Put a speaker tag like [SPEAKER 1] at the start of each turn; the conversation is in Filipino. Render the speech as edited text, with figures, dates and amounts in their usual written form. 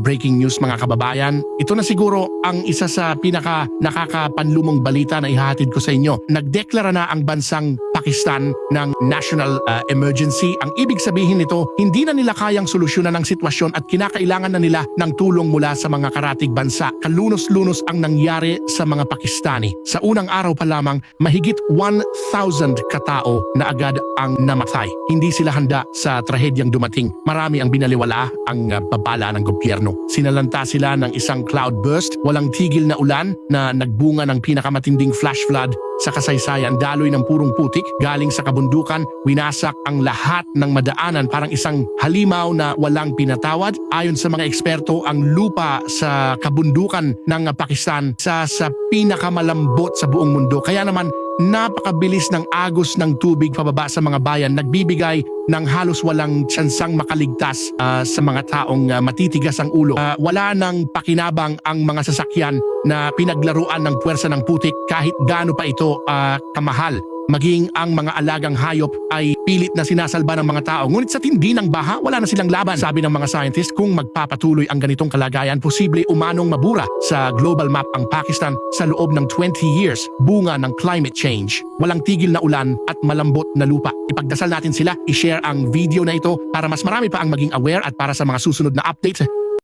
[SPEAKER 1] breaking news mga kababayan. Ito na siguro ang isa sa pinaka nakakapanlumong balita na ihahatid ko sa inyo. Nagdeklara na ang bansang Pakistan ng national emergency. Ang ibig sabihin nito, hindi na nila kayang solusyonan ang sitwasyon at kinakailangan na nila ng tulong mula sa mga karatig bansa. Kalunos-lunos ang nangyari sa mga Pakistani. Sa unang araw pa lamang, mahigit 1,000 katao na agad ang namatay. Hindi sila handa sa trahedyang dumating. Marami ang binaliwala ang babala ng gobyerno. Sinalanta sila ng isang cloudburst, walang tigil na ulan na nagbunga ng pinakamatinding flash flood sa kasaysayan, daloy ng purong putik galing sa kabundukan, winasak ang lahat ng madaanan parang isang halimaw na walang pinatawad. Ayon sa mga eksperto, ang lupa sa kabundukan ng Pakistan sa pinakamalambot sa buong mundo. Kaya naman napakabilis ng agos ng tubig pababa sa mga bayan, nagbibigay ng halos walang tsansang makaligtas sa mga taong matitigas ang ulo. Wala nang pakinabang ang mga sasakyan na pinaglaruan ng puwersa ng putik kahit gaano pa ito kamahal. Maging ang mga alagang hayop ay pilit na sinasalba ng mga tao. Ngunit sa tindi ng baha, wala na silang laban. Sabi ng mga scientist, kung magpapatuloy ang ganitong kalagayan, posible umanong mabura sa global map ang Pakistan sa loob ng 20 years, bunga ng climate change. Walang tigil na ulan at malambot na lupa. Ipagdasal natin sila, i-share ang video na ito para mas marami pa ang maging aware at para sa mga susunod na updates.